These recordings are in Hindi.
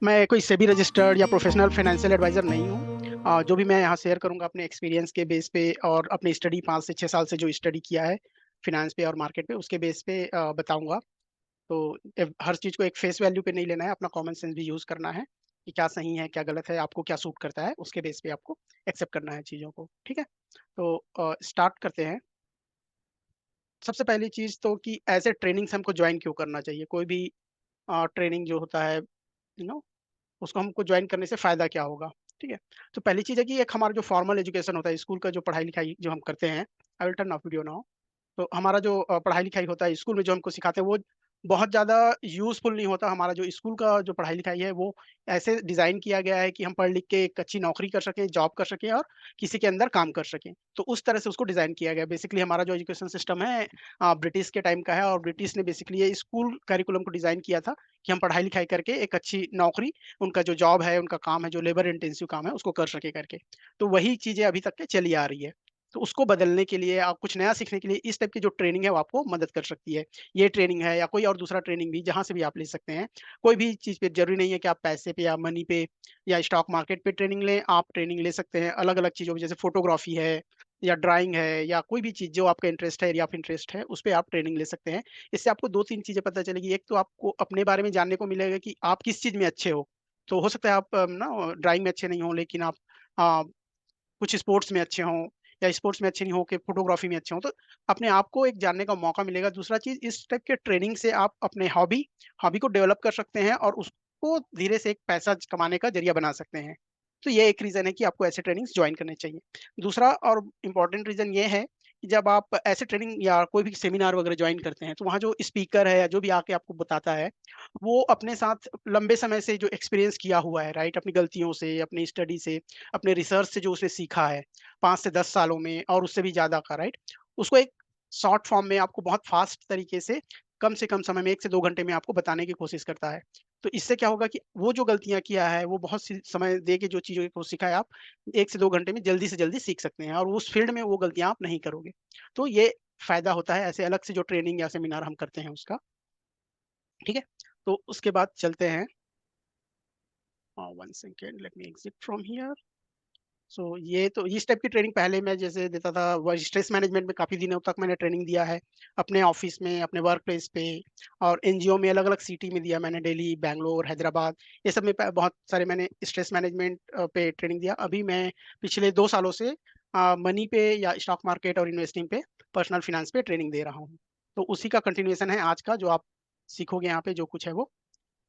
मैं कोई सेबी रजिस्टर्ड या प्रोफेशनल फाइनेंशियल एडवाइजर नहीं हूँ। जो भी मैं यहाँ शेयर करूँगा अपने एक्सपीरियंस के बेस पे और अपनी स्टडी 5 से 6 साल से जो स्टडी किया है फिनांस पे और मार्केट पे उसके बेस पे बताऊँगा। तो हर चीज़ को एक फेस वैल्यू पे नहीं लेना है, अपना कॉमन सेंस भी यूज़ करना है कि क्या सही है, क्या गलत है, आपको क्या सूट करता है, उसके बेस पे आपको एक्सेप्ट करना है चीज़ों को, ठीक है? तो स्टार्ट करते हैं। सबसे पहली चीज़ तो कि एज़ ए ट्रेनिंग्स हमको जॉइन क्यों करना चाहिए? कोई भी ट्रेनिंग जो होता है, यू नो उसको हमको जॉइन करने से फ़ायदा क्या होगा, ठीक है? तो पहली चीज़ है कि एक हमारा जो फॉर्मल एजुकेशन होता है, स्कूल का जो पढ़ाई-लिखाई जो हम करते हैं, I will turn off video now. तो हमारा जो पढ़ाई-लिखाई होता है, स्कूल में जो हमको सिखाते हैं, वो बहुत ज़्यादा यूज़फुल नहीं होता। हमारा जो स्कूल का जो पढ़ाई-लिखाई है, वो ऐसे डिज़ाइन किया गया है कि हम पढ़ लिख के एक अच्छी नौकरी कर सकें, जॉब कर सकें और किसी के अंदर काम कर सकें। तो उस तरह से उसको डिज़ाइन किया गया है। बेसिकली हमारा जो एजुकेशन सिस्टम है ब्रिटिश के टाइम का है और ब्रिटिश ने बेसिकली ये स्कूल करिकुलम को डिज़ाइन किया था कि हम पढ़ाई-लिखाई करके एक अच्छी नौकरी, उनका जो जॉब है, उनका काम है, जो लेबर इंटेंसिव काम है, उसको कर सकें करके। तो वही चीज़ें अभी तक के चली आ रही है। तो उसको बदलने के लिए आप कुछ नया सीखने के लिए इस टाइप की जो ट्रेनिंग है वो आपको मदद कर सकती है। ये ट्रेनिंग है या कोई और दूसरा ट्रेनिंग भी जहाँ से भी आप ले सकते हैं। कोई भी चीज़ पे ज़रूरी नहीं है कि आप पैसे पे या मनी पे या स्टॉक मार्केट पे ट्रेनिंग लें, आप ट्रेनिंग ले सकते हैं अलग-अलग चीज़ों में जैसे फ़ोटोग्राफ़ी है या ड्राइंग है या कोई भी चीज़ जो आपका इंटरेस्ट है, एरिया ऑफ इंटरेस्ट है, उस पे आप ट्रेनिंग ले सकते हैं। इससे आपको 2-3 चीज़ें पता चलेगी। एक तो आपको अपने बारे में जानने को मिलेगा कि आप किस चीज़ में अच्छे हो। तो हो सकता है आप ना ड्राइंग में अच्छे नहीं हों लेकिन आप अ, कुछ स्पोर्ट्स में अच्छे हों या स्पोर्ट्स में अच्छे नहीं हो के फ़ोटोग्राफ़ी में अच्छे हों, तो अपने आप को एक जानने का मौका मिलेगा। दूसरा चीज़ इस टाइप के ट्रेनिंग से आप अपने हॉबी को डेवलप कर सकते हैं और उसको धीरे से एक पैसा कमाने का ज़रिया बना सकते हैं। तो ये एक रीज़न है कि आपको ऐसे ट्रेनिंग्स जॉइन करने चाहिए। दूसरा और इम्पोर्टेंट रीज़न ये है कि जब आप ऐसे ट्रेनिंग या कोई भी सेमिनार वगैरह जॉइन करते हैं, तो वहाँ जो स्पीकर है या जो भी आके आपको बताता है, वो अपने साथ लंबे समय से जो एक्सपीरियंस किया हुआ है, राइट? अपनी गलतियों से, अपनी स्टडी से, अपने रिसर्च से जो उसने सीखा है 5 से 10 सालों में और उससे भी ज़्यादा का, राइट? उसको एक शॉर्ट फॉर्म में आपको बहुत फ़ास्ट तरीके से कम समय में 1 से 2 घंटे में आपको बताने की कोशिश करता है। तो इससे क्या होगा कि वो जो गलतियाँ किया है, वो बहुत सी समय दे के जो चीज़ों को सीखा है आप 1 से 2 घंटे में जल्दी से जल्दी सीख सकते हैं और उस फ़ील्ड में वो गलतियाँ आप नहीं करोगे। तो ये फ़ायदा होता है ऐसे अलग से जो ट्रेनिंग या सेमिनार हम करते हैं उसका, ठीक है? तो उसके बाद चलते हैं 1 second let me exit from here. So ये तो इस टाइप की ट्रेनिंग पहले मैं जैसे देता था, वो स्ट्रेस मैनेजमेंट में काफ़ी दिनों तक मैंने ट्रेनिंग दिया है। अपने ऑफ़िस में, अपने वर्क प्लेस पे और एनजीओ में अलग-अलग सिटी में दिया मैंने, दिल्ली, बैंगलोर, हैदराबाद, ये सब में प बहुत सारे मैंने स्ट्रेस मैनेजमेंट पे ट्रेनिंग दिया। अभी मैं पिछले 2 सालों से मनी पे या स्टॉक मार्केट और इन्वेस्टिंग पे, पर्सनल फाइनेंस पे ट्रेनिंग दे रहा हूँ। तो उसी का कंटिन्यूएशन है आज का जो आप सीखोगे यहाँ पे जो कुछ है वो।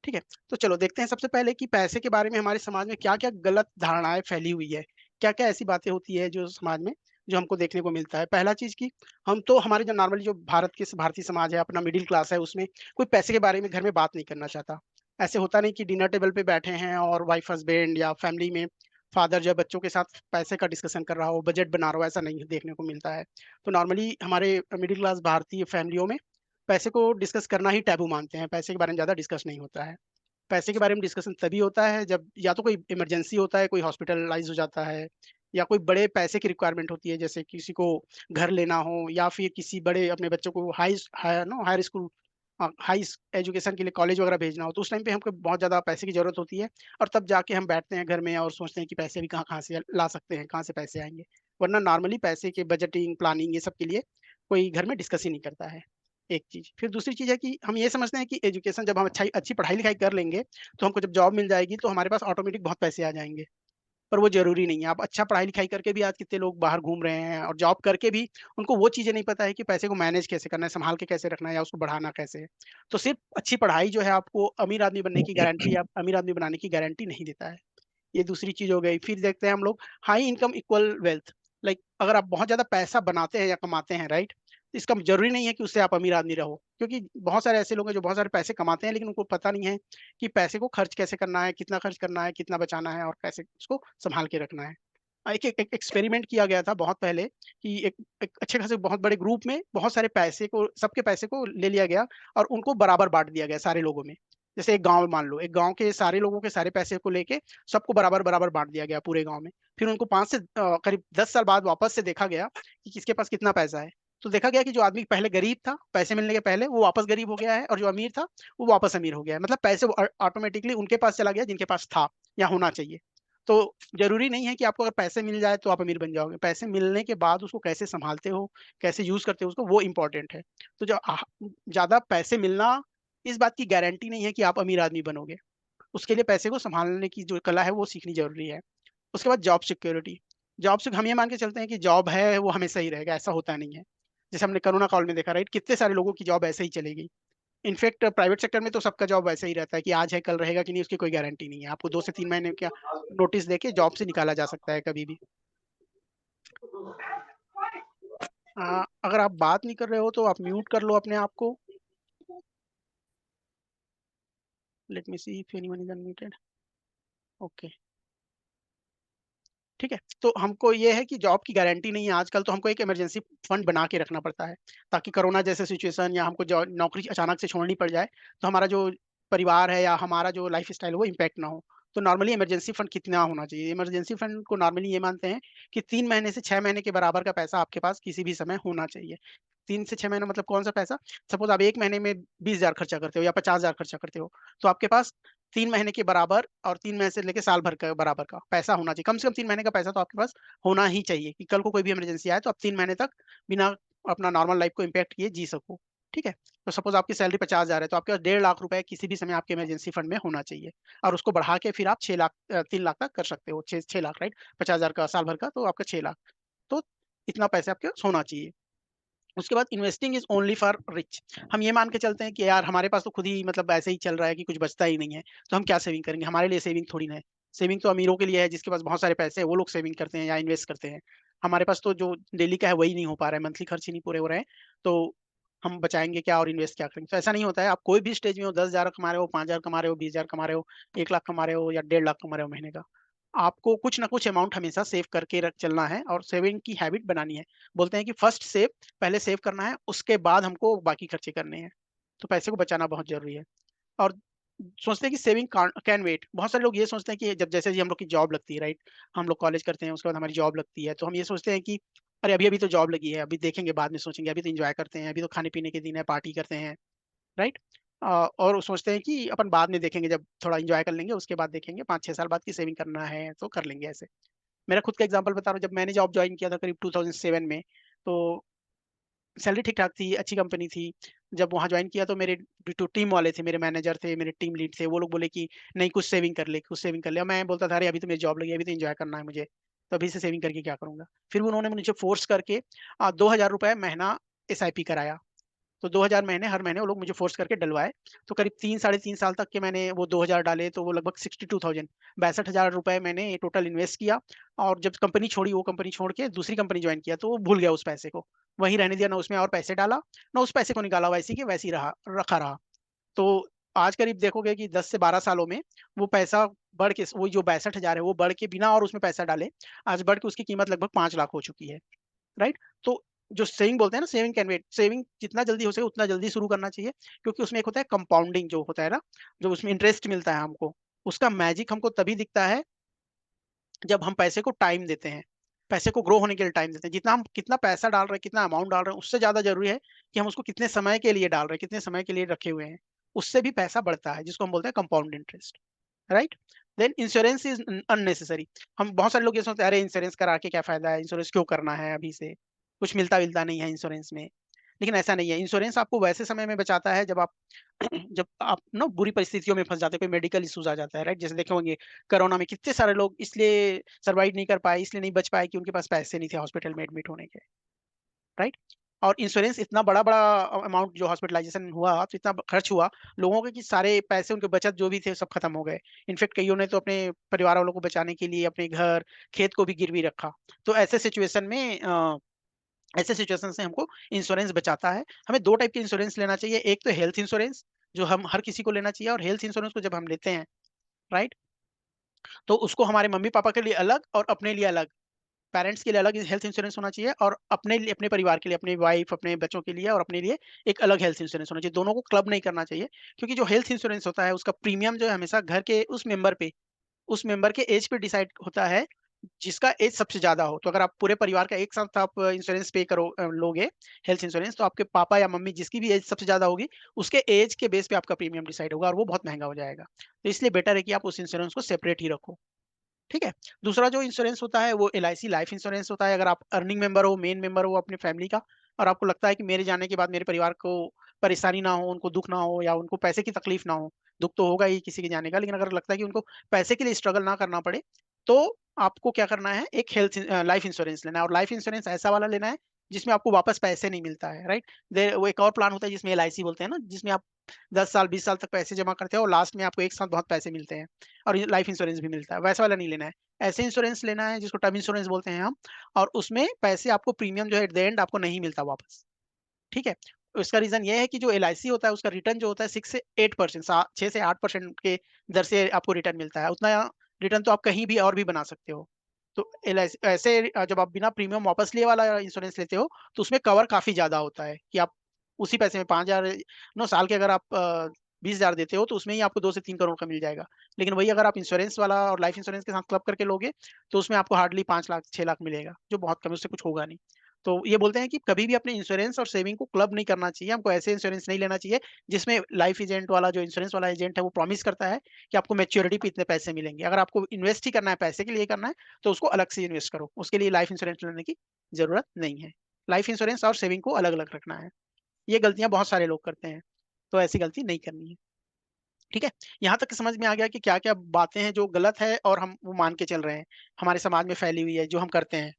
ठीक है? तो चलो देखते हैं सबसे पहले कि पैसे के बारे में हमारे समाज में क्या-क्या गलत धारणाएँ फैली हुई है। क्या-क्या ऐसी बातें होती है जो समाज में जो हमको देखने को मिलता है। पहला चीज़ कि हम तो हमारे जो नॉर्मली जो भारतीय समाज है, अपना मिडल क्लास है, उसमें कोई पैसे के बारे में घर में बात नहीं करना चाहता। ऐसे होता नहीं कि डिनर टेबल पे बैठे हैं और वाइफ हस्बैंड या फैमिली में फादर जो है बच्चों के साथ पैसे का डिस्कशन कर रहा हो, बजट बना रहा हो, ऐसा नहीं देखने को मिलता है। तो नॉर्मली हमारे मिडल क्लास भारतीय फैमिलियों में पैसे को डिस्कस करना ही टैबू मानते हैं। पैसे के बारे में ज़्यादा डिस्कस नहीं होता है। पैसे के बारे में डिस्कशन तभी होता है जब या तो कोई इमरजेंसी होता है, कोई हॉस्पिटलाइज़ हो जाता है या कोई बड़े पैसे की रिक्वायरमेंट होती है, जैसे किसी को घर लेना हो या फिर किसी बड़े अपने बच्चों को हायर स्कूल हाई एजुकेशन के लिए कॉलेज वगैरह भेजना हो, तो उस टाइम पे हमको बहुत ज़्यादा पैसे की ज़रूरत होती है और तब जाके हम बैठते हैं घर में और सोचते हैं कि पैसे भी कहाँ-कहाँ से ला सकते हैं, कहाँ से पैसे आएँगे। वरना नॉर्मली पैसे के बजटिंग, प्लानिंग ये सब के लिए कोई घर में डिस्कस ही नहीं करता है। एक चीज़। फिर दूसरी चीज़ है कि हम ये समझते हैं कि एजुकेशन जब हम अच्छी पढ़ाई-लिखाई कर लेंगे, तो हमको जब जॉब मिल जाएगी तो हमारे पास ऑटोमेटिक बहुत पैसे आ जाएँगे। पर वो ज़रूरी नहीं है। आप अच्छा पढ़ाई-लिखाई करके भी आज कितने लोग बाहर घूम रहे हैं और जॉब करके भी उनको वो चीज़ें नहीं पता है कि पैसे को मैनेज कैसे करना है, सँभाल के कैसे रखना है या उसको बढ़ाना कैसे है। तो सिर्फ़ अच्छी पढ़ाई जो है आपको अमीर आदमी बनने की गारंटी या अमीर आदमी बनाने की गारंटी नहीं देता है। ये दूसरी चीज़ हो गई। फिर देखते हैं हम लोग high income equal wealth. Like अगर आप बहुत ज़्यादा पैसा बनाते हैं या कमाते हैं, राइट? तो इसका ज़रूरी नहीं है कि उससे आप अमीर आदमी रहो। क्योंकि बहुत सारे ऐसे लोग हैं जो बहुत सारे पैसे कमाते हैं लेकिन उनको पता नहीं है कि पैसे को खर्च कैसे करना है, कितना खर्च करना है, कितना बचाना है और कैसे उसको सँभाल के रखना है। एक एक्सपेरिमेंट किया गया था बहुत पहले कि एक एक अच्छे खासे बहुत बड़े ग्रुप में बहुत सारे पैसे को सबके पैसे को ले लिया गया और उनको बराबर बाँट दिया गया सारे लोगों में। जैसे एक गाँव मान लो, एक गाँव के सारे लोगों के सारे पैसे को लेके सबको बराबर-बराबर बाँट दिया गया पूरे गाँव में। फिर उनको 5 से करीब 10 साल बाद वापस से देखा गया कि किसके पास कितना पैसा है। तो देखा गया कि जो आदमी पहले गरीब था, पैसे मिलने के पहले, वो वापस गरीब हो गया है, और जो अमीर था वो वापस अमीर हो गया है। मतलब पैसे ऑटोमेटिकली उनके पास चला गया जिनके पास था या होना चाहिए। तो जरूरी नहीं है कि आपको अगर पैसे मिल जाए तो आप अमीर बन जाओगे। पैसे मिलने के बाद उसको कैसे संभालते हो, कैसे यूज करते हो उसको, वो इंपॉर्टेंट है। तो जो ज्यादा पैसे मिलना इस बात की गारंटी नहीं है कि आप अमीर आदमी बनोगे। उसके लिए पैसे को संभालने की जो कला है वो सीखनी जरूरी है। उसके बाद जॉब सिक्योरिटी। जॉब से हम ये मान के चलते हैं कि जॉब है वो हमेशा ही रहेगा, ऐसा होता नहीं है। जैसे हमने कोरोना काल में देखा, राइट, कितने सारे लोगों की जॉब ऐसे ही चली गई। इनफैक्ट प्राइवेट सेक्टर में तो सबका जॉब वैसे ही रहता है कि आज है कल रहेगा कि नहीं, उसकी कोई गारंटी नहीं है। आपको 2 से 3 महीने का नोटिस देके जॉब से निकाला जा सकता है कभी भी। अगर आप बात नहीं कर रहे हो तो आप म्यूट कर लो अपने आप को। Late me see if anyone is unmuted. Okay, ठीक है। तो हमको ये है कि जॉब की गारंटी नहीं है आजकल, तो हमको एक इमरजेंसी फंड बना के रखना पड़ता है, ताकि कोरोना जैसे सिचुएशन या हमको जो नौकरी अचानक से छोड़नी पड़ जाए तो हमारा जो परिवार है या हमारा जो लाइफ स्टाइल है वो इम्पैक्ट ना हो। तो नॉर्मली इमरजेंसी फंड कितना होना चाहिए? इमरजेंसी फंड को नॉर्मली ये मानते हैं कि 3 महीने से 6 महीने के बराबर का पैसा आपके पास किसी भी समय होना चाहिए। 3 से 6 महीना मतलब कौन सा पैसा? सपोज आप एक महीने में 20,000 खर्चा करते हो या 50,000 खर्चा करते हो, तो आपके पास 3 महीने के बराबर और 3 महीने से लेके साल भर का बराबर का पैसा होना चाहिए। कम से कम 3 महीने का पैसा तो आपके पास होना ही चाहिए कि कल को कोई भी इमरजेंसी आए तो आप 3 महीने तक बिना अपना नॉर्मल लाइफ को इम्पेक्ट किए जी सको। ठीक है। तो सपोज आपकी सैलरी 50,000 है, तो आपके पास 1.5 लाख रुपए किसी भी समय आपके इमरजेंसी फंड में होना चाहिए। और उसको बढ़ा के फिर आप 6 लाख 3 लाख तक कर सकते हो। 6 लाख, राइट। 50,000 का साल भर का तो आपका 6 लाख। तो इतना पैसे आपके पास होना चाहिए। उसके बाद investing is only for rich. हम ये मान के चलते हैं कि यार हमारे पास तो खुद ही मतलब ऐसे ही चल रहा है कि कुछ बचता ही नहीं है, तो हम क्या सेविंग करेंगे? हमारे लिए सेविंग थोड़ी ना है। सेविंग तो अमीरों के लिए है, जिसके पास बहुत सारे पैसे हैं वो लोग सेविंग करते हैं या इन्वेस्ट करते हैं। हमारे पास तो जो डेली का है वही नहीं हो पा रहा है, मंथली खर्च ही नहीं पूरे हो रहे हैं। तो हम बचाएंगे क्या और इन्वेस्ट क्या करेंगे? तो ऐसा नहीं होता है। आप कोई भी स्टेज में हो, 10,000 कमा रहे हो, 5,000 कमा रहे हो, 20,000 कमा रहे हो, 1 लाख कमा रहे हो या 1.5 लाख कमा रहे हो महीने का, आपको कुछ ना कुछ अमाउंट हमेशा सेव करके रख चलना है और सेविंग की हैबिट बनानी है। बोलते हैं कि फर्स्ट सेव, पहले सेव करना है, उसके बाद हमको बाकी खर्चे करने हैं। तो पैसे को बचाना बहुत जरूरी है। और सोचते हैं कि सेविंग कैन वेट। बहुत सारे लोग ये सोचते हैं कि जब जैसे ही हम लोग की जॉब लगती है, राइट, हम लोग कॉलेज करते हैं, उसके बाद हमारी जॉब लगती है, तो हम ये सोचते हैं कि अरे अभी अभी तो जॉब लगी है, अभी देखेंगे, बाद में सोचेंगे, अभी तो एंजॉय करते हैं, अभी तो खाने पीने के दिन है, पार्टी करते हैं, राइट। और सोचते हैं कि अपन बाद में देखेंगे, जब थोड़ा एंजॉय कर लेंगे उसके बाद देखेंगे, 5-6 साल बाद की सेविंग करना है तो कर लेंगे ऐसे। मेरा खुद का एग्जांपल बता रहा हूँ। जब मैंने जॉब ज्वाइन किया था करीब 2007 में, तो सैलरी ठीक ठाक थी, अच्छी कंपनी थी। जब वहाँ ज्वाइन किया तो मेरे जो टीम वाले थे, मेरे मैनेजर थे, मेरे टीम लीड थे, वो लोग बोले कि नहीं कुछ सेविंग कर ले, कुछ सेविंग कर ले। और मैं बोलता था अरे अभी तो मेरी जॉब लगी है, अभी तो एंजॉय करना है मुझे, तो अभी से सेविंग करके क्या करूंगा? फिर उन्होंने मुझे फोर्स करके 2,000 रुपये महीना SIP कराया। तो 2,000 महीने, हर महीने वो लोग मुझे फोर्स करके डलवाए। तो करीब 3 साढ़े 3 साल तक के मैंने वो 2,000 डाले, तो वो लगभग 62,000, 62,000 रुपये मैंने टोटल इन्वेस्ट किया। और जब कंपनी छोड़ी, वो कंपनी छोड़ के दूसरी कंपनी ज्वाइन किया, तो वो भूल गया उस पैसे को, वहीं रहने दिया, ना उसमें और पैसे डाला, ना उस पैसे को निकाला, वैसे के वैसे ही रहा, रखा रहा। तो आज करीब देखोगे कि 10 से 12 सालों में वो पैसा बढ़ के, वो जो 62,000 है वो बढ़ के, बिना और उसमें पैसा डाले, आज बढ़ के उसकी कीमत लगभग 5 लाख हो चुकी है, राइट। तो जो सेविंग बोलते हैं ना, सेविंग कैन वेट, सेविंग जितना जल्दी हो सके उतना जल्दी शुरू करना चाहिए। क्योंकि उसमें एक होता है कंपाउंडिंग, जो होता है ना, जो उसमें इंटरेस्ट मिलता है हमको, उसका मैजिक हमको तभी दिखता है जब हम पैसे को टाइम देते हैं, पैसे को ग्रो होने के लिए टाइम देते हैं। जितना हम कितना पैसा डाल रहे हैं, कितना अमाउंट डाल रहे हैं, उससे ज्यादा जरूरी है कि हम उसको कितने समय के लिए डाल रहे हैं, कितने समय के लिए रखे हुए हैं। उससे भी पैसा बढ़ता है, जिसको हम बोलते हैं compound interest, right. Then insurance is unnecessary. हम बहुत सारे लोग ये सोचते हैं अरे इंश्योरेंस करा के क्या फायदा है, इंश्योरेंस क्यों करना है, अभी से कुछ मिलता विलता नहीं है इंश्योरेंस में। लेकिन ऐसा नहीं है। इंश्योरेंस आपको वैसे समय में बचाता है जब आप जब आप ना बुरी परिस्थितियों में फंस जाते हैं, कोई मेडिकल इश्यूज आ जाता है, राइट। जैसे देखे होंगे कोरोना में कितने सारे लोग इसलिए सर्वाइव नहीं कर पाए, इसलिए नहीं बच पाए कि उनके पास पैसे नहीं थे हॉस्पिटल में एडमिट होने के, राइट। और इंश्योरेंस इतना बड़ा बड़ा अमाउंट जो हॉस्पिटलाइजेशन हुआ, तो इतना खर्च हुआ लोगों के कि सारे पैसे, उनके बचत जो भी थे सब खत्म हो गए। इनफेक्ट कईयों ने तो अपने परिवार वालों को बचाने के लिए अपने घर खेत को भी गिरवी रखा। तो ऐसे सिचुएशन से हमको इंश्योरेंस बचाता है। हमें 2 टाइप के इंश्योरेंस लेना चाहिए। एक तो हेल्थ इंश्योरेंस, जो हम हर किसी को लेना चाहिए। और हेल्थ इंश्योरेंस को जब हम लेते हैं, राइट, तो उसको हमारे मम्मी पापा के लिए अलग और अपने लिए अलग, पेरेंट्स के लिए अलग हेल्थ इंश्योरेंस होना चाहिए, और अपने लिए, अपने परिवार के लिए, अपनी वाइफ, अपने बच्चों के लिए और अपने लिए एक अलग हेल्थ इंश्योरेंस होना चाहिए। दोनों को क्लब नहीं करना चाहिए। क्योंकि जो हेल्थ इंश्योरेंस होता है उसका प्रीमियम जो है हमेशा घर के उस मेंबर के एज पे डिसाइड होता है जिसका एज सबसे ज्यादा हो। तो अगर आप पूरे परिवार का एक साथ आप इंश्योरेंस पे करो लोगे हेल्थ इंश्योरेंस, तो आपके पापा या मम्मी जिसकी भी एज सबसे ज्यादा होगी, उसके एज के बेस पे आपका प्रीमियम डिसाइड होगा और वो बहुत महंगा हो जाएगा। तो इसलिए बेटर है कि आप उस इंश्योरेंस को सेपरेट ही रखो। ठीक है। दूसरा जो इंश्योरेंस होता है वो LIC लाइफ इंश्योरेंस होता है। अगर आप अर्निंग मेंबर हो, मेन मेंबर हो अपनी फैमिली का, और आपको लगता है कि मेरे जाने के बाद मेरे परिवार को परेशानी ना हो, उनको दुख ना हो, या उनको पैसे की तकलीफ ना हो, दुख तो होगा ही किसी के जाने का, लेकिन अगर लगता है कि उनको पैसे के लिए स्ट्रगल ना करना पड़े, तो आपको क्या करना है, एक हेल्थ लाइफ इंश्योरेंस लेना है। और लाइफ इंश्योरेंस ऐसा वाला लेना है जिसमें आपको वापस पैसे नहीं मिलता है, राइट। वो एक और प्लान होता है जिसमें LIC बोलते हैं ना, जिसमें आप 10 साल 20 साल तक पैसे जमा करते हो और लास्ट में आपको एक साथ बहुत पैसे मिलते हैं, और लाइफ इंश्योरेंस भी मिलता है। वैसा वाला नहीं लेना है। ऐसे इंश्योरेंस लेना है जिसको टर्म इंश्योरेंस बोलते हैं हम, और उसमें पैसे आपको प्रीमियम जो है एट द एंड आपको नहीं मिलता वापस। ठीक है। उसका रीजन ये है कि जो LIC होता है उसका रिटर्न जो होता है 6 से 8%, 6 से 8% के दर से आपको रिटर्न मिलता है। उतना रिटर्न तो आप कहीं भी और भी बना सकते हो। तो LIC ऐसे जब आप बिना प्रीमियम वापस लिए वाला इंश्योरेंस लेते हो, तो उसमें कवर काफी ज्यादा होता है कि आप उसी पैसे में 5,000 साल के अगर आप 20,000 देते हो, तो उसमें ही आपको 2 से 3 करोड़ का मिल जाएगा। लेकिन वही अगर आप इंश्योरेंस वाला और लाइफ इंश्योरेंस के साथ क्लब करके लोगे, तो उसमें आपको हार्डली 5 लाख 6 लाख मिलेगा, जो बहुत कम है, उससे कुछ होगा नहीं। तो ये बोलते हैं कि कभी भी अपने इंश्योरेंस और सेविंग को क्लब नहीं करना चाहिए। हमको ऐसे इंश्योरेंस नहीं लेना चाहिए जिसमें लाइफ एजेंट वाला, जो इंश्योरेंस वाला एजेंट है, वो प्रॉमिस करता है कि आपको मैच्योरिटी पे इतने पैसे मिलेंगे। अगर आपको इन्वेस्ट ही करना है, पैसे के लिए करना है, तो उसको अलग से इन्वेस्ट करो। उसके लिए लाइफ इंश्योरेंस लेने की जरूरत नहीं है। लाइफ इंश्योरेंस और सेविंग को अलग अलग रखना है। ये गलतियां बहुत सारे लोग करते हैं, तो ऐसी गलती नहीं करनी है। ठीक है। यहाँ तक समझ में आ गया कि क्या क्या बातें हैं जो गलत है और हम वो मान के चल रहे हैं, हमारे समाज में फैली हुई है, जो हम करते हैं,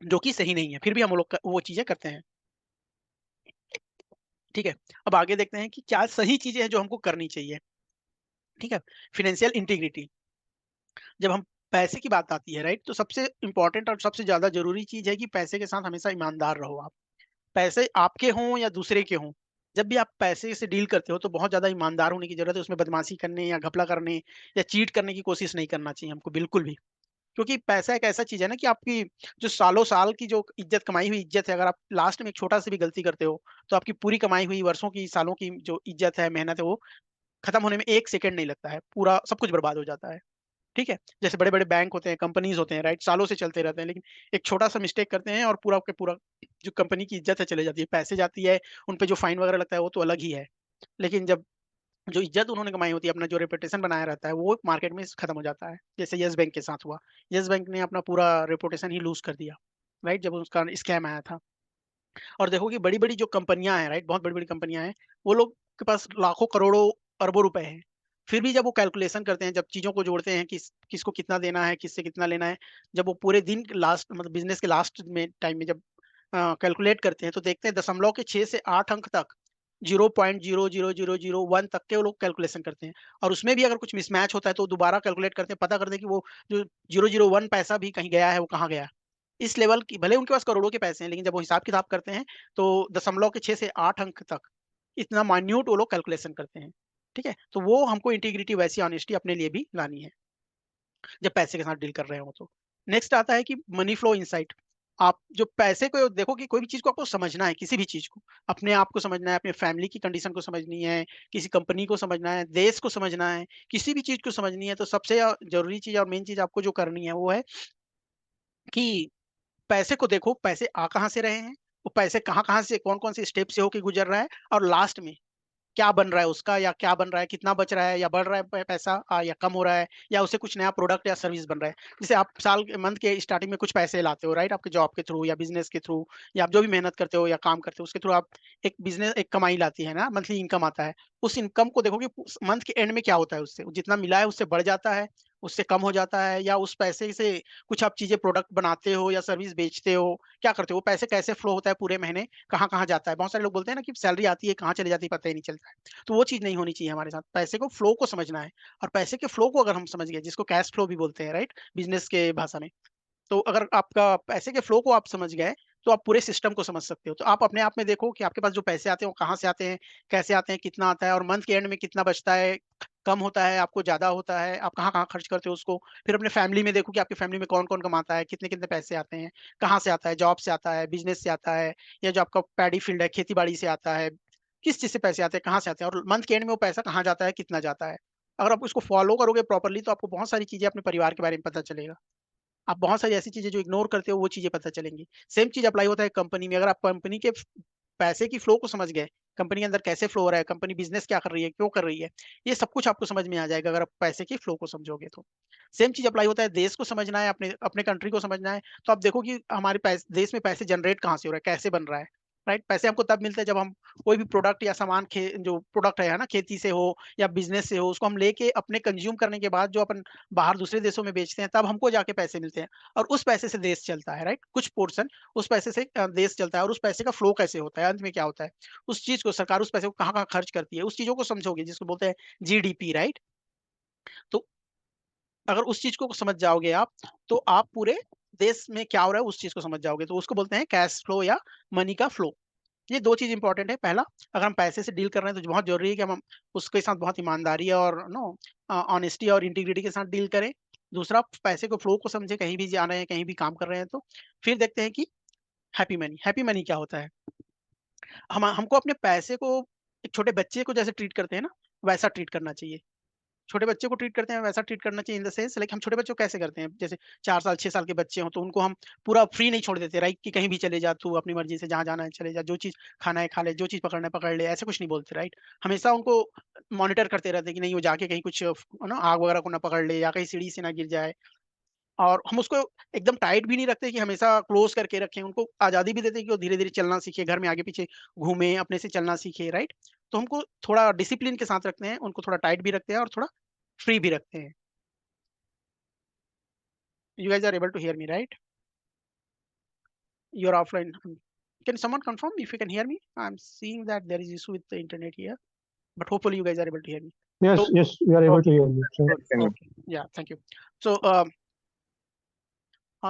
जो कि सही नहीं है, फिर भी हम लोग वो चीजें करते हैं। ठीक है। अब आगे देखते हैं कि क्या सही चीजें हैं जो हमको करनी चाहिए। ठीक है। फाइनेंशियल इंटीग्रिटी, जब हम पैसे की बात आती है, राइट, तो सबसे इंपॉर्टेंट और सबसे ज्यादा जरूरी चीज है कि पैसे के साथ हमेशा ईमानदार रहो आप। पैसे आपके हों या दूसरे के हों, जब भी आप पैसे से डील करते हो तो बहुत ज्यादा ईमानदार होने की जरूरत है। उसमें बदमाशी करने या घपला करने या चीट करने की कोशिश नहीं करना चाहिए हमको, बिल्कुल भी। क्योंकि पैसा एक ऐसा चीज है ना कि आपकी जो सालों साल की जो इज्जत, कमाई हुई इज्जत है, अगर आप लास्ट में एक छोटा सा भी गलती करते हो, तो आपकी पूरी कमाई हुई वर्षों की, सालों की जो इज्जत है, मेहनत है, वो खत्म होने में 1 सेकंड नहीं लगता है, पूरा सब कुछ बर्बाद हो जाता है। ठीक है। जैसे बड़े बड़े बैंक होते हैं, कंपनीज होते हैं, राइट, सालों से चलते रहते हैं, लेकिन एक छोटा सा मिस्टेक करते हैं और पूरा के पूरा जो कंपनी की इज्जत है चले जाती है, पैसे जाती है, उन पे जो फाइन वगैरह लगता है वो तो अलग ही है। लेकिन जब जो इज्जत उन्होंने कमाई होती है, अपना जो रेपुटेशन बनाया रहता है, वो मार्केट में खत्म हो जाता है। जैसे यस बैंक के साथ हुआ। यस बैंक ने अपना पूरा रेपुटेशन ही लूज कर दिया, राइट, जब उसका स्कैम आया था। और देखो कि बड़ी बड़ी जो कंपनियां हैं, राइट, बहुत बड़ी बड़ी कंपनियां हैं, वो लोग के पास लाखों करोड़ों अरबों रुपए हैं। फिर भी जब वो कैलकुलेशन करते हैं, जब चीजों को जोड़ते हैं, किसको कितना देना है, किससे कितना लेना है, जब वो पूरे दिन लास्ट, मतलब बिजनेस के लास्ट में टाइम में जब कैलकुलेट करते हैं, तो देखते हैं दशमलव के 6 से 8 अंक तक, 0.00001 तक के वो लोग कैलकुलेशन करते हैं। और उसमें भी अगर कुछ मिसमैच होता है तो दोबारा कैलकुलेट करते हैं, पता करते हैं कि वो जो 001 पैसा भी कहीं गया है, वो कहाँ गया। इस लेवल की, भले उनके पास करोड़ों के पैसे हैं, लेकिन जब वो हिसाब किताब करते हैं, तो दशमलव के 6 से 8 अंक तक इतना मान्यूट वो लोग कैलकुलेशन करते हैं। ठीक है। तो वो हमको इंटीग्रिटी, वैसी ऑनेस्टी अपने लिए भी लानी है जब पैसे के साथ डील कर रहे हो तो। नेक्स्ट आता है कि मनी फ्लो इनसाइट। आप जो पैसे को देखो कि कोई भी चीज को आपको समझना है, किसी भी चीज को, अपने आप को समझना है, अपने फैमिली की कंडीशन को समझनी है, किसी कंपनी को समझना है, देश को समझना है, किसी भी चीज को समझनी है, तो सबसे जरूरी चीज और मेन चीज आपको जो करनी है वो है कि पैसे को देखो, पैसे आ कहाँ से रहे हैं, वो पैसे कहाँ कहाँ से, कौन कौन से स्टेप से होके गुजर रहा है, और लास्ट में क्या बन रहा है उसका, या क्या बन रहा है, कितना बच रहा है, या बढ़ रहा है पैसा, या कम हो रहा है, या उसे कुछ नया प्रोडक्ट या सर्विस बन रहा है। जैसे आप साल मंथ के स्टार्टिंग में कुछ पैसे लाते हो, राइट, आपके जॉब के थ्रू या बिजनेस के थ्रू, या आप जो भी मेहनत करते हो या काम करते हो उसके थ्रू, आप एक बिजनेस, एक कमाई लाती है ना, मंथली इनकम आता है। उस इनकम को देखो कि मंथ के एंड में क्या होता है, उससे जितना मिला है उससे बढ़ जाता है, उससे कम हो जाता है, या उस पैसे से कुछ आप चीजें, प्रोडक्ट बनाते हो या सर्विस बेचते हो, क्या करते हो, वो पैसे कैसे फ्लो होता है पूरे महीने, कहाँ कहाँ जाता है। बहुत सारे लोग बोलते हैं ना कि सैलरी आती है, कहाँ चली जाती है, पता ही नहीं चलता है। तो वो चीज नहीं होनी चाहिए हमारे साथ। पैसे को, फ्लो को समझना है। और पैसे के फ्लो को अगर हम समझ गए, जिसको कैश फ्लो भी बोलते हैं, राइट, बिजनेस के भाषा में, तो अगर आपका पैसे के फ्लो को आप समझ गए, तो आप पूरे सिस्टम को समझ सकते हो। तो आप अपने आप में देखो कि आपके पास जो पैसे आते हैं वो कहाँ से आते हैं, कैसे आते हैं, कितना आता है, और मंथ के एंड में कितना बचता है, कम होता है, आपको ज्यादा होता है, आप कहाँ कहाँ खर्च करते हो उसको। फिर अपने फैमिली में देखो कि आपकी फैमिली में कौन कौन कमाता है, कितने कितने पैसे आते हैं, कहाँ से आता है, जॉब से आता है, बिजनेस से आता है, या जो आपका पैडी फील्ड है, खेती बाड़ी से आता है, किस चीज से पैसे आते हैं, कहाँ से आते हैं, और मंथ के एंड में वो पैसा कहाँ जाता है, कितना जाता है। अगर आप उसको फॉलो करोगे प्रॉपर्ली तो आपको बहुत सारी चीजें अपने परिवार के बारे में पता चलेगा। आप बहुत सारी ऐसी चीजें जो इग्नोर करते हो वो चीजें पता चलेंगी। सेम चीज अप्लाई होता है कंपनी में। अगर आप कंपनी के पैसे की फ्लो को समझ गए, कंपनी के अंदर कैसे फ्लो हो रहा है, कंपनी बिजनेस क्या कर रही है, क्यों कर रही है, ये सब कुछ आपको समझ में आ जाएगा अगर आप पैसे की फ्लो को समझोगे तो। सेम चीज अप्लाई होता है, देश को समझना है, अपने अपने कंट्री को समझना है, तो आप देखो कि हमारे पैसे देश में पैसे जनरेट कहाँ से हो रहा है, कैसे बन रहा है। राइट, पैसे हमको तब मिलते हैं जब हम कोई भी प्रोडक्ट या सामान जो प्रोडक्ट है ना, खेती से हो या बिजनेस से हो, उसको हम लेके अपने कंज्यूम करने के बाद जो अपन बाहर दूसरे देशों में बेचते हैं, तब हमको जाके पैसे मिलते हैं। और उस पैसे से देश चलता है। राइट, कुछ पोर्शन उस पैसे से देश चलता है। और उस पैसे का फ्लो कैसे होता है, अंत में क्या होता है, उस चीज को सरकार उस पैसे को कहाँ कहाँ खर्च करती है, उस चीजों को समझोगे, जिसको बोलते हैं जीडीपी। राइट, तो अगर उस चीज को समझ जाओगे आप, तो आप पूरे देश में क्या हो रहा है उस चीज को समझ जाओगे। तो उसको बोलते हैं कैश फ्लो या मनी का फ्लो। ये दो चीज इंपॉर्टेंट है। पहला, अगर हम पैसे से डील कर रहे हैं तो बहुत जरूरी है कि हम उसके साथ बहुत ईमानदारी और नो ऑनेस्टी और इंटीग्रिटी के साथ डील करें। दूसरा, पैसे को फ्लो को समझे, कहीं भी जा रहे हैं, कहीं भी काम कर रहे हैं तो। फिर देखते हैं कि हैप्पी मनी। हैप्पी मनी क्या होता है? हम हमको अपने पैसे को एक छोटे बच्चे को जैसे ट्रीट करते हैं ना, वैसा ट्रीट करना चाहिए। छोटे बच्चे को ट्रीट करते हैं वैसा ट्रीट करना चाहिए, इन द सेंस लाइक हम छोटे बच्चों को कैसे करते हैं, जैसे 4 साल 6 साल के बच्चे हों तो उनको हम पूरा फ्री नहीं छोड़ देते। राइट, कि कहीं भी चले जा, तू अपनी मर्जी से जहाँ जाना है चले जा, जो चीज खाना है खा ले, जो चीज पकड़ना है पकड़ ले, ऐसे कुछ नहीं बोलते। राइट, हमेशा उनको मॉनिटर करते रहते हैं कि नहीं वो जाके कहीं कुछ ना आग वगैरह को ना पकड़ ले या कहीं सीढ़ी से ना गिर जाए। और हम उसको एकदम टाइट भी नहीं रखते कि हमेशा क्लोज करके रखें, उनको आजादी भी देते हैं कि वो धीरे धीरे चलना सीखे, घर में आगे पीछे घूमे, अपने से चलना सीखे। राइट, तो हमको थोड़ा डिसिप्लिन के साथ रखते हैं, उनको थोड़ा टाइट भी रखते हैं और थोड़ा फ्री भी रखते हैं। You guys are able to hear me, right? You're offline. Can someone confirm if you can hear me? I'm seeing that there is issue with the internet here, but hopefully you guys are able to hear me. Yes, So, yes, we are able to okay, hear you, sir. good. Okay, yeah, thank you. So,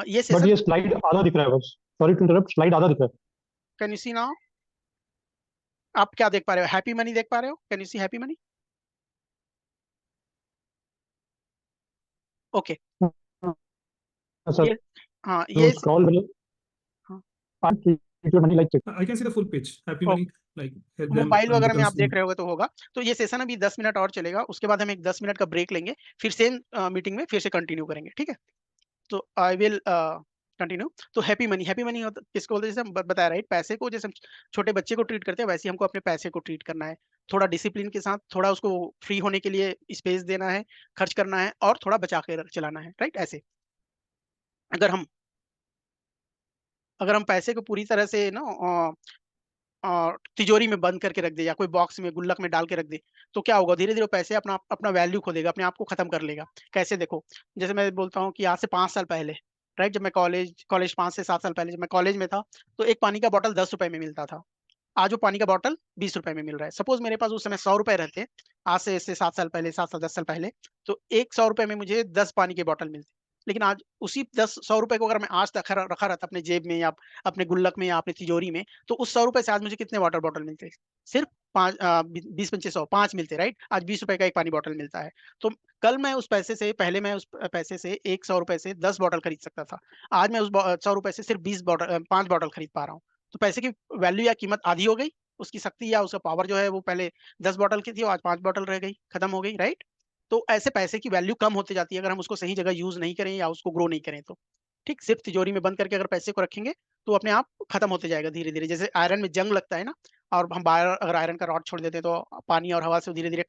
ये But session, ये slide आधा दिख रहा है बस. Sorry to interrupt, slide आधा दिख रहा है. can you see now? आप क्या देख पा रहे हो? हैप्पी मनी देख पा रहे हो? Can you see happy money? Okay. हाँ, sir. ये हाँ तो ये scroll करिए. हाँ, Keep your money like this. I can see the full page. Happy okay. Money, like help them mobile and वगैरह में become आप देख रहे होगे तो होगा। तो ये सेशन अभी 10 मिनट और चलेगा, उसके बाद हम एक 10 मिनट का ब्रेक लेंगे, फिर सेम मीटिंग में फिर से कंटिन्यू करेंगे। ठीक है, तो आई विल कंटिन्यू। तो हैप्पी मनी, हैप्पी मनी किसको बोलते हैं? जैसे हम बताया, राइट, पैसे को जैसे हम छोटे बच्चे को ट्रीट करते हैं वैसे ही हमको अपने पैसे को ट्रीट करना है। थोड़ा डिसिप्लिन के साथ, थोड़ा उसको फ्री होने के लिए स्पेस देना है, खर्च करना है और थोड़ा बचा के चलाना है। राइट, ऐसे अगर हम पैसे को पूरी तरह से ना तिजोरी में बंद करके रख दे या कोई बॉक्स में गुल्लक में डाल के रख दे, तो क्या होगा, धीरे धीरे पैसे अपना अपना वैल्यू खो देगा, अपने आप को खत्म कर लेगा। कैसे? देखो, जैसे मैं बोलता हूँ कि आज से 5 साल पहले, राइट, जब मैं कॉलेज 5 से 7 साल पहले जब मैं कॉलेज में था, तो एक पानी का बॉटल 10 रुपए में मिलता था। आज वो पानी का बॉटल 20 रुपए में मिल रहा है। सपोज मेरे पास उस समय 100 रुपए रहते, आज से 7 साल पहले, 7 साल 10 साल पहले, तो एक 100 रुपए में मुझे 10 पानी के बॉटल मिलते। लेकिन आज उसी 100 रुपए को अगर मैं आज तक रखा रहता अपने जेब में या अपने गुल्लक में या अपनी तिजोरी में, तो उस 100 रुपए से आज मुझे कितने वाटर बॉटल मिलते? सिर्फ 5, 20 25 100 5 मिलते। राइट, आज 20 रुपए का एक पानी बॉटल मिलता है। तो कल मैं उस पैसे से, पहले मैं उस पैसे से एक 100 रुपए से 10 बॉटल खरीद सकता था। आज मैं उस 100 रुपए से सिर्फ 20 बॉटल 5 बॉटल खरीद पा रहा हूँ। तो पैसे की वैल्यू या कीमत आधी हो गई, उसकी शक्ति या उसका पावर जो है वो पहले 10 बॉटल की थी, आज 5 बॉटल रह गई, खत्म हो गई। राइट, तो ऐसे पैसे की वैल्यू कम होती जाती है अगर हम उसको सही जगह यूज नहीं करें या उसको ग्रो नहीं करें तो। ठीक, सिर्फ तिजोरी में बंद करके अगर पैसे को रखेंगे तो अपने आप खत्म होते जाएगा धीरे धीरे। जैसे आयरन में जंग लगता है ना, और हम बाहर अगर आयरन का रॉड छोड़ देते हैं तो पानी और हवा से धीरे धीरे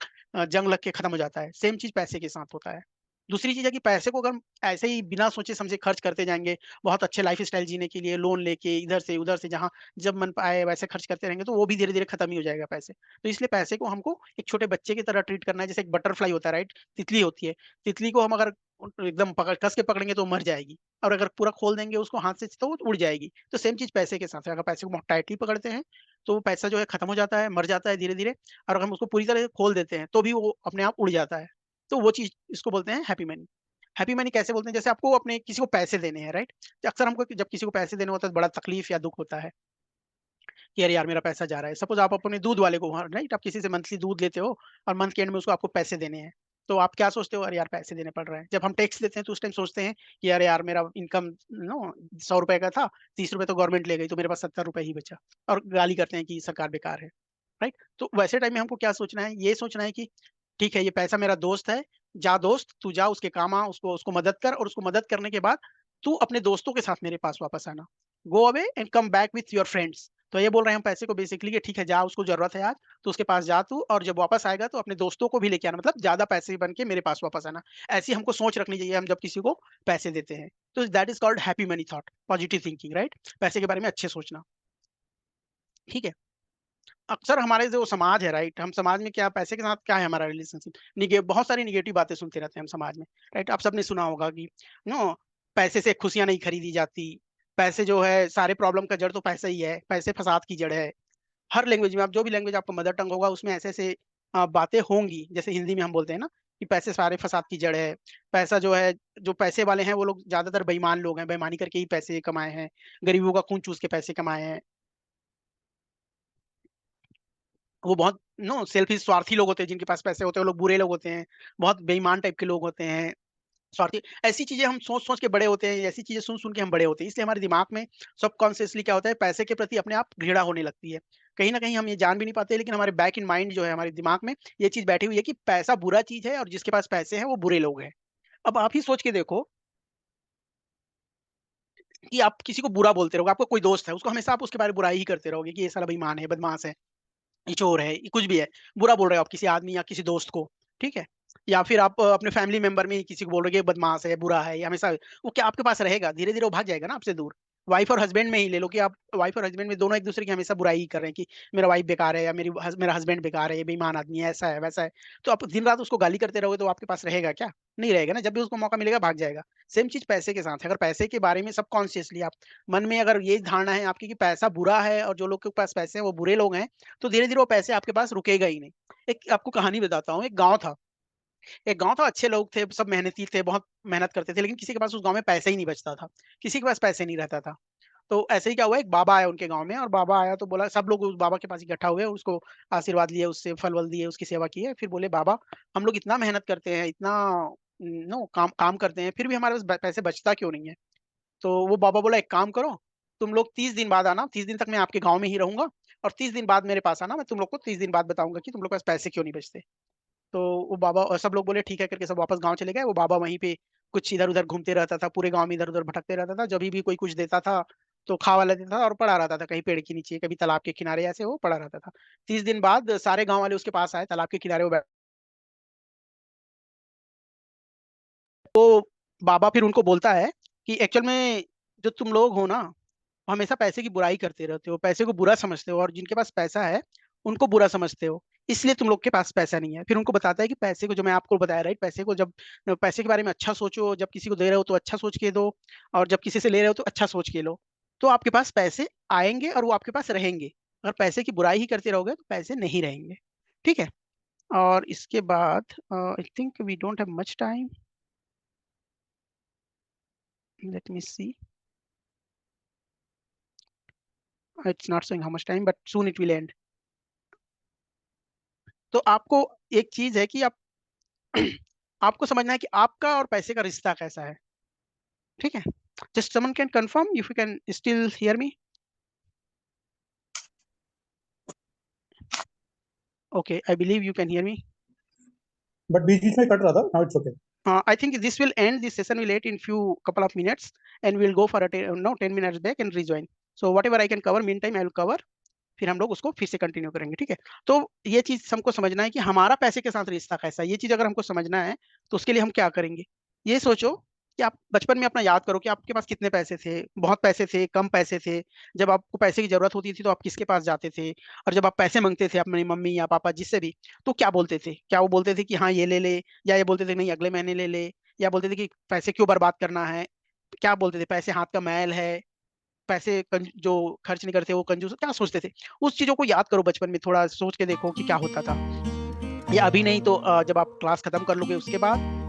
जंग लग के खत्म हो जाता है। सेम चीज पैसे के साथ होता है। दूसरी चीज है कि पैसे को अगर हम ऐसे ही बिना सोचे समझे खर्च करते जाएंगे, बहुत अच्छे लाइफ स्टाइल जीने के लिए लोन लेके इधर से उधर से जहां जब मन पाए वैसे खर्च करते रहेंगे, तो वो भी धीरे धीरे खत्म ही हो जाएगा पैसे। तो इसलिए पैसे को हमको एक छोटे बच्चे की तरह ट्रीट करना है, जैसे एक बटरफ्लाई होता है, राइट, तितली होती है। तितली को हम अगर एकदम पकड़ कस के पकड़ेंगे तो मर जाएगी, और अगर पूरा खोल देंगे उसको हाथ से तो वो उड़ जाएगी। तो सेम चीज पैसे के साथ है, अगर पैसे को बहुत टाइटली पकड़ते हैं तो वो पैसा जो है खत्म हो जाता है, मर जाता है धीरे धीरे। और अगर हम उसको पूरी तरह से खोल देते हैं तो भी वो अपने आप उड़ जाता है। तो वो चीज, इसको बोलते हैं हैप्पी मनी। हैप्पी मनी कैसे बोलते हैं? जैसे आपको अपने किसी को पैसे देने हैं, राइट, अक्सर हमको जब किसी को पैसे देने होता है तो बड़ा तकलीफ या दुख होता है कि अरे यार मेरा पैसा जा रहा है। सपोज आप अपने दूध वाले को, राइट, आप किसी से मंथली दूध लेते हो और मंथ के एंड में उसको आपको पैसे देने हैं, तो आप क्या सोचते हो? अरे यार पैसे देने पड़ रहे हैं। जब हम टैक्स देते हैं तो उस टाइम सोचते हैं कि अरे यार मेरा इनकम नो 100 रुपए का था, 30 रुपए तो गवर्नमेंट ले गई, तो मेरे पास 70 रुपए ही बचा, और गाली करते हैं कि सरकार बेकार है। राइट, तो वैसे टाइम में हमको क्या सोचना है? ये सोचना है कि ठीक है ये पैसा मेरा दोस्त है, जा दोस्त तू जा उसके काम आ, उसको उसको मदद कर, और उसको मदद करने के बाद तू अपने दोस्तों के साथ मेरे पास वापस आना, go away and come back with your friends. तो ये बोल रहे हैं हम पैसे को बेसिकली कि ठीक है जा, उसको जरूरत है आज तो उसके पास जा तू, और जब वापस आएगा तो अपने दोस्तों को भी लेके आना, मतलब ज्यादा पैसे बन के मेरे पास वापस आना। ऐसी हमको सोच रखनी चाहिए हम जब किसी को पैसे देते हैं। तो that is called happy money thought, positive thinking, right? पैसे के बारे में अच्छे सोचना, ठीक है। अक्सर हमारे जो समाज है, राइट, हम समाज में क्या पैसे के साथ क्या है हमारा रिलेशनशिप, बहुत सारी निगेटिव बातें सुनते रहते हैं हम समाज में, राइट। आप सबने सुना होगा कि नो, पैसे से खुशियां नहीं खरीदी जाती, पैसे जो है सारे प्रॉब्लम का जड़ तो पैसा ही है, पैसे फसाद की जड़ है। हर लैंग्वेज में, आप जो भी लैंग्वेज आपका मदर टंग होगा उसमें ऐसे ऐसे बातें होंगी, जैसे हिंदी में हम बोलते हैं ना कि पैसे सारे फसाद की जड़ है। पैसा जो है, जो पैसे वाले हैं वो लोग ज्यादातर बेईमान लोग हैं, बेईमानी करके ही पैसे कमाए हैं, गरीबों का खून चूस के पैसे कमाए हैं। वो बहुत नो सेल्फिश स्वार्थी लोग होते हैं, जिनके पास पैसे होते हैं वो लोग बुरे लोग होते हैं, बहुत बेईमान टाइप के लोग होते हैं, स्वार्थी। ऐसी चीजें हम सोच सोच के बड़े होते हैं, ऐसी चीजें सुन सुन के हम बड़े होते हैं, इसलिए हमारे दिमाग में सबकॉन्शियसली क्या होता है, पैसे के प्रति अपने आप घृणा होने लगती है। कहीं ना कहीं हम ये जान भी नहीं पाते, लेकिन हमारे बैक इन माइंड जो है, हमारे दिमाग में ये चीज बैठी हुई है कि पैसा बुरा चीज है और जिसके पास पैसे हैं वो बुरे लोग हैं। अब आप ही सोच के देखो कि आप किसी को बुरा बोलते रहोगे, आपका कोई दोस्त है उसको हमेशा आप उसके बारे में बुराई ही करते रहोगे कि ये साला बेईमान है, बदमाश है, ये चोर है, ये कुछ भी है, बुरा बोल रहे हो आप किसी आदमी या किसी दोस्त को, ठीक है। या फिर आप अपने फैमिली मेंबर में ही किसी को बोल रहे हो कि ये बदमाश है, बुरा है, ये हमेशा, वो क्या आपके पास रहेगा? धीरे धीरे वो भाग जाएगा ना आपसे दूर। वाइफ और हस्बैंड में ही ले लो कि आप वाइफ और हस्बैंड में दोनों एक दूसरे की हमेशा बुराई ही कर रहे हैं कि मेरा वाइफ बेकार है, या मेरा हस्बैंड बेकार है, ये बेईमान आदमी है, ऐसा है वैसा है। तो आप दिन रात उसको गाली करते रहोगे तो आपके पास रहेगा क्या? नहीं रहेगा ना, जब भी उसको मौका मिलेगा भाग जाएगा। सेम चीज पैसे के साथ है, अगर पैसे के बारे में सबकॉन्शियसली आप मन में अगर ये धारणा है आपकी कि पैसा बुरा है और जो लोग के पास पैसे हैं वो बुरे लोग हैं, तो धीरे धीरे वो पैसे आपके पास रुकेगा ही नहीं। एक आपको कहानी बताता हूँ, एक गांव था, अच्छे लोग थे, सब मेहनती थे, बहुत मेहनत करते थे, लेकिन किसी के पास उस गांव में पैसा ही नहीं बचता था, किसी के पास पैसे नहीं रहता था। तो ऐसे ही क्या हुआ, एक बाबा आया उनके गांव में, और बाबा आया तो बोला, सब लोग उस बाबा के पास इकट्ठा हुए, उसको आशीर्वाद लिए, उससे फल वल दिए, उसकी सेवा की है। फिर बोले बाबा, हम लोग इतना मेहनत करते हैं, इतना नो काम काम करते हैं, फिर भी हमारे पास पैसे बचता क्यों नहीं है? तो वो बाबा बोला एक काम करो, तुम लोग 30 दिन बाद आना, 30 दिन तक मैं आपके गाँव में ही रहूंगा, और 30 दिन बाद मेरे पास आना, मैं तुम लोग को 30 दिन बाद बताऊंगा कि तुम लोग के पास पैसे क्यों नहीं बचते। तो वो बाबा और सब लोग बोले ठीक है करके सब वापस गांव चले गए। वो बाबा वहीं पे कुछ इधर उधर घूमते रहता था, पूरे गांव में इधर उधर भटकते रहता था, जब भी कोई कुछ देता था तो खा वाला देता था और पड़ा रहता था, कहीं पेड़ के नीचे, कभी तालाब के किनारे, ऐसे वो पड़ा रहता था। 30 दिन बाद सारे गांव वाले उसके पास आए, तालाब के किनारे वो तो बाबा फिर उनको बोलता है कि एक्चुअल में जो तुम लोग हो ना, वो हमेशा पैसे की बुराई करते रहते हो, पैसे को बुरा समझते हो, और जिनके पास पैसा है उनको बुरा समझते हो, इसलिए तुम लोग के पास पैसा नहीं है। फिर उनको बताता है कि पैसे को, जो मैं आपको बताया, राइट, पैसे को जब, पैसे के बारे में अच्छा सोचो, जब किसी को दे रहे हो तो अच्छा सोच के दो, और जब किसी से ले रहे हो तो अच्छा सोच के लो, तो आपके पास पैसे आएंगे और वो आपके पास रहेंगे। अगर पैसे की बुराई ही करते रहोगे तो पैसे नहीं रहेंगे, ठीक है। और इसके बाद I think we don't have much time, let me see, it's not showing how much time but soon it will end। तो आपको एक चीज है कि आप आपको समझना है कि आपका और पैसे का रिश्ता कैसा है, ठीक है। Just someone can confirm if you can still hear me. Okay, I believe you can hear me. But बीच बीच में कट रहा था, now it's okay. I think this will end, this session will end in few couple of minutes, and we'll go for a 10 minutes back and rejoin। So whatever I can cover meantime I will cover, फिर हम लोग उसको फिर से कंटिन्यू करेंगे, ठीक है। तो ये चीज हमको समझना है कि हमारा पैसे के साथ रिश्ता कैसा है, ये चीज अगर हमको समझना है तो उसके लिए हम क्या करेंगे। ये सोचो कि आप बचपन में अपना याद करो कि आपके पास कितने पैसे थे, बहुत पैसे थे, कम पैसे थे। जब आपको पैसे की जरूरत होती थी तो आप किसके पास जाते थे, और जब आप पैसे मांगते थे अपनी मम्मी या पापा जिससे भी, तो क्या बोलते थे? क्या वो बोलते थे कि हाँ ये ले ले, या ये बोलते थे नहीं अगले महीने ले ले, या बोलते थे कि पैसे क्यों बर्बाद करना है, क्या बोलते थे पैसे हाथ का मैल है, पैसे जो खर्च नहीं करते वो कंजूस, क्या सोचते थे? उस चीजों को याद करो, बचपन में थोड़ा सोच के देखो कि क्या होता था। या अभी नहीं तो जब आप क्लास खत्म कर लोगे उसके बाद